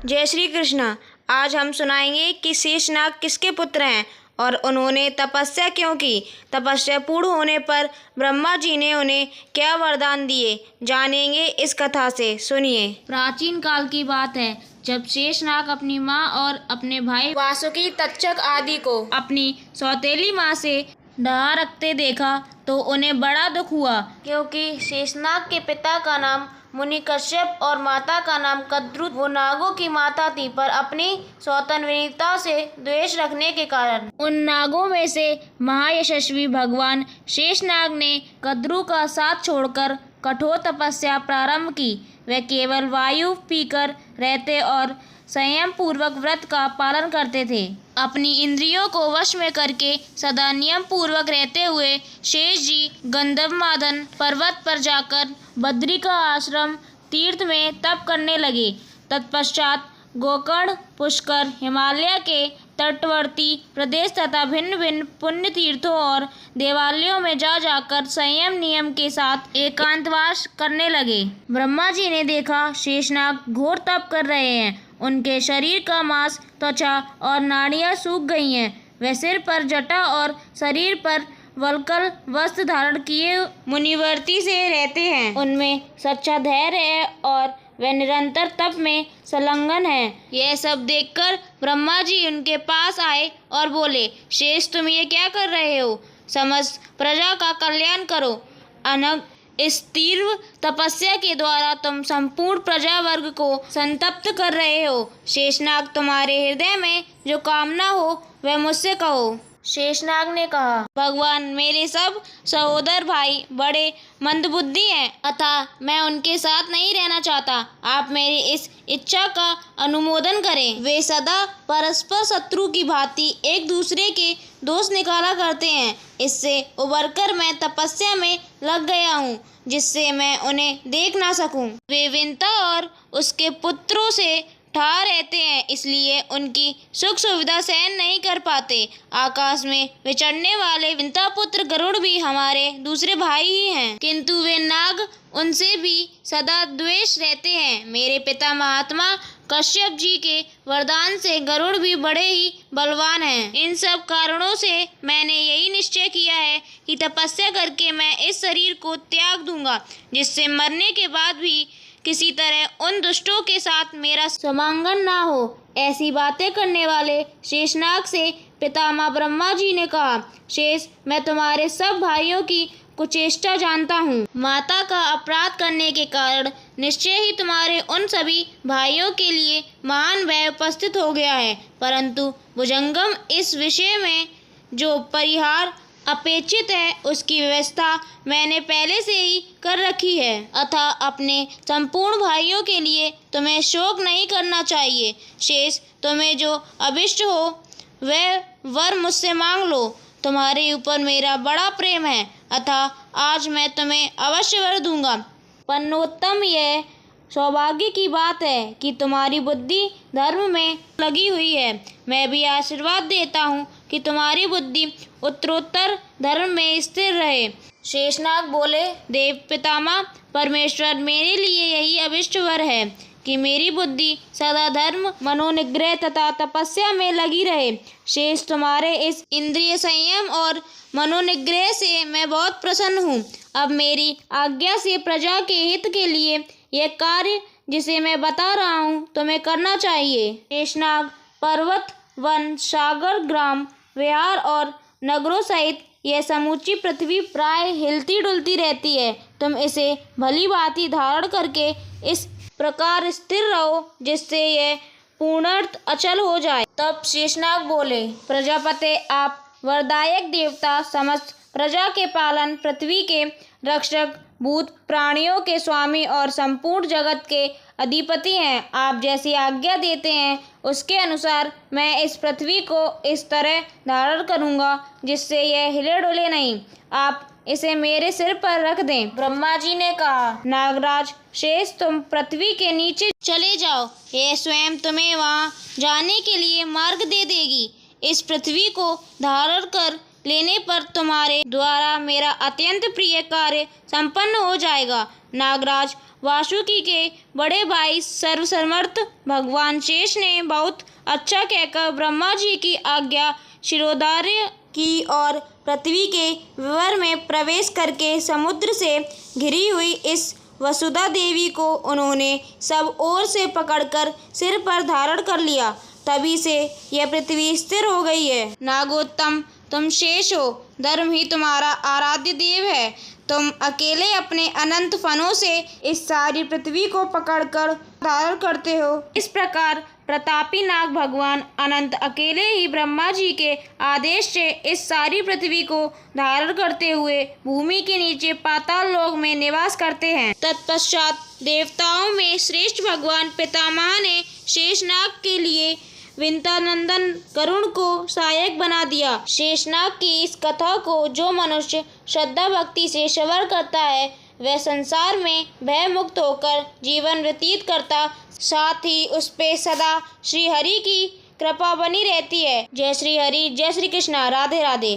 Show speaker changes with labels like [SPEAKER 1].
[SPEAKER 1] जय श्री कृष्ण। आज हम सुनाएंगे कि शेषनाग किसके पुत्र हैं और उन्होंने तपस्या क्यों की। तपस्या पूर्ण होने पर ब्रह्मा जी ने उन्हें क्या वरदान दिए, जानेंगे इस कथा से। सुनिए।
[SPEAKER 2] प्राचीन काल की बात है, जब शेषनाग अपनी माँ और अपने भाई
[SPEAKER 1] वासुकी, तक्षक आदि को
[SPEAKER 2] अपनी सौतेली माँ से डहा रखते देखा तो उन्हें बड़ा दुख हुआ,
[SPEAKER 1] क्योंकि शेषनाग के पिता का नाम मुनि कश्यप और माता का नाम कद्रु, वो नागों की माता थी, पर अपनी सौतन्यता से द्वेष रखने के कारण
[SPEAKER 2] उन नागों में से महायशस्वी भगवान शेषनाग ने कद्रु का साथ छोड़कर कठोर तपस्या प्रारंभ की। वे केवल वायु पीकर रहते और संयम पूर्वक व्रत का पालन करते थे। अपनी इंद्रियों को वश में करके सदा नियम पूर्वक रहते हुए शेष जी गंधमादन पर्वत पर जाकर बद्री का आश्रम तीर्थ में तप करने लगे। तत्पश्चात गोकर्ण, पुष्कर, हिमालय के तटवर्ती प्रदेश तथा भिन्न भिन्न पुण्य तीर्थों और देवालयों में जाकर संयम नियम के साथ एकांतवास करने लगे। ब्रह्मा जी ने देखा शेषनाग घोर तप कर रहे हैं। उनके शरीर का मांस, त्वचा और नाड़ियां सूख गई हैं। वे सिर पर जटा और शरीर पर वल्कल वस्त्र धारण किए मुनिवर्ती से रहते हैं। उनमें सच्चा धैर्य है और वे निरंतर तप में संलग्न हैं। यह सब देखकर ब्रह्मा जी उनके पास आए और बोले, शेष तुम ये क्या कर रहे हो? समस्त प्रजा का कल्याण करो। अनग इस तीव्र तपस्या के द्वारा तुम संपूर्ण प्रजा वर्ग को संतप्त कर रहे हो। शेषनाग, तुम्हारे हृदय में जो कामना हो वह मुझसे कहो।
[SPEAKER 1] शेषनाग ने कहा,
[SPEAKER 2] भगवान, मेरे सब सहोदर भाई बड़े मंदबुद्धि हैं, अतः मैं उनके साथ नहीं रहना चाहता। आप मेरी इस इच्छा का अनुमोदन करें। वे सदा परस्पर शत्रु की भांति एक दूसरे के दोष निकाला करते हैं। इससे उबरकर मैं तपस्या में लग गया हूँ, जिससे मैं उन्हें देख ना सकूं। वे विंता और उसके पुत्रों से ठा रहते हैं, इसलिए उनकी सुख सुविधा सहन नहीं कर पाते। आकाश में विचरने वाले विंता पुत्र गरुड़ भी हमारे दूसरे भाई ही हैं, किंतु वे नाग उनसे भी सदा द्वेष रहते हैं। मेरे पिता महात्मा कश्यप जी के वरदान से गरुड़ भी बड़े ही बलवान हैं। इन सब कारणों से मैंने यही निश्चय किया है कि तपस्या करके मैं इस शरीर को त्याग दूंगा, जिससे मरने के बाद भी किसी तरह उन दुष्टों के साथ मेरा समांगन ना हो। ऐसी बातें करने वाले शेषनाग से पितामह ब्रह्मा जी ने कहा, शेष, मैं तुम्हारे सब भाइयों की कुचेष्टा जानता हूँ। माता का अपराध करने के कारण निश्चय ही तुम्हारे उन सभी भाइयों के लिए महान भय उपस्थित हो गया है, परंतु भुजंगम इस विषय में जो परिहार अपेक्षित है उसकी व्यवस्था मैंने पहले से ही कर रखी है। अतः अपने संपूर्ण भाइयों के लिए तुम्हें शोक नहीं करना चाहिए। शेष, तुम्हें जो अभिष्ट हो वह वर मुझसे मांग लो। तुम्हारे ऊपर मेरा बड़ा प्रेम है, अतः आज मैं तुम्हें अवश्य वर दूंगा। पन्नोत्तम, यह सौभाग्य की बात है कि तुम्हारी बुद्धि धर्म में लगी हुई है। मैं भी आशीर्वाद देता हूँ कि तुम्हारी बुद्धि उत्तरोत्तर धर्म में स्थिर रहे।
[SPEAKER 1] शेषनाग बोले,
[SPEAKER 2] देव पितामह परमेश्वर, मेरे लिए यही अभिष्ट वर है कि मेरी बुद्धि सदा धर्म, मनोनिग्रह तथा तपस्या में लगी रहे। शेष, तुम्हारे इस इंद्रिय संयम और मनोनिग्रह से मैं बहुत प्रसन्न हूँ। अब मेरी आज्ञा से प्रजा के हित के लिए यह कार्य जिसे मैं बता रहा हूँ तुम्हें करना चाहिए। शेषनाग, पर्वत, वन, सागर, ग्राम, विहार और नगरों सहित यह समूची पृथ्वी प्राय हिलती डुलती रहती है। तुम इसे भली भांति धारण करके इस प्रकार स्थिर रहो जिससे यह पूर्णतः अचल हो जाए।
[SPEAKER 1] तब शेषनाग बोले,
[SPEAKER 2] प्रजापते, आप वरदायक देवता, समस्त प्रजा के पालन, पृथ्वी के रक्षक, भूत प्राणियों के स्वामी और संपूर्ण जगत के अधिपति हैं। आप जैसी आज्ञा देते हैं उसके अनुसार मैं इस पृथ्वी को इस तरह धारण करूंगा जिससे यह हिले डुले नहीं। आप इसे मेरे सिर पर रख दें।
[SPEAKER 1] ब्रह्मा जी ने कहा,
[SPEAKER 2] नागराज, शेष, तुम पृथ्वी के नीचे चले जाओ। यह स्वयं तुम्हें वहां जाने के लिए मार्ग दे देगी। इस पृथ्वी को धारण कर लेने पर तुम्हारे द्वारा मेरा अत्यंत प्रिय कार्य संपन्न हो जाएगा। नागराज वासुकी के बड़े भाई सर्वसमर्थ भगवान शेष ने बहुत अच्छा कहकर ब्रह्मा जी की आज्ञा शिरोधार्य की और पृथ्वी के विवर में प्रवेश करके समुद्र से घिरी हुई इस वसुधा देवी को उन्होंने सब ओर से पकड़कर सिर पर धारण कर लिया। तभी से यह पृथ्वी स्थिर हो गई है। नागोत्तम, तुम शेष हो, धर्म ही तुम्हारा आराध्य देव है। तुम अकेले अपने अनंत फनों से इस सारी पृथ्वी को पकड़कर धारण करते हो। इस प्रकार प्रतापी नाग भगवान अनंत अकेले ही ब्रह्मा जी के आदेश से इस सारी पृथ्वी को धारण करते हुए भूमि के नीचे पाताल लोक में निवास करते हैं। तत्पश्चात देवताओं में श्रेष्ठ भगवान पितामह ने शेषनाग के लिए विंतानंदन गरुड़ को सहायक बना दिया। शेषनाग की इस कथा को जो मनुष्य श्रद्धा भक्ति से श्रवण करता है वह संसार में भय मुक्त होकर जीवन व्यतीत करता, साथ ही उस पे सदा श्री हरि की कृपा बनी रहती है। जय श्री हरि, जय श्री कृष्णा, राधे राधे।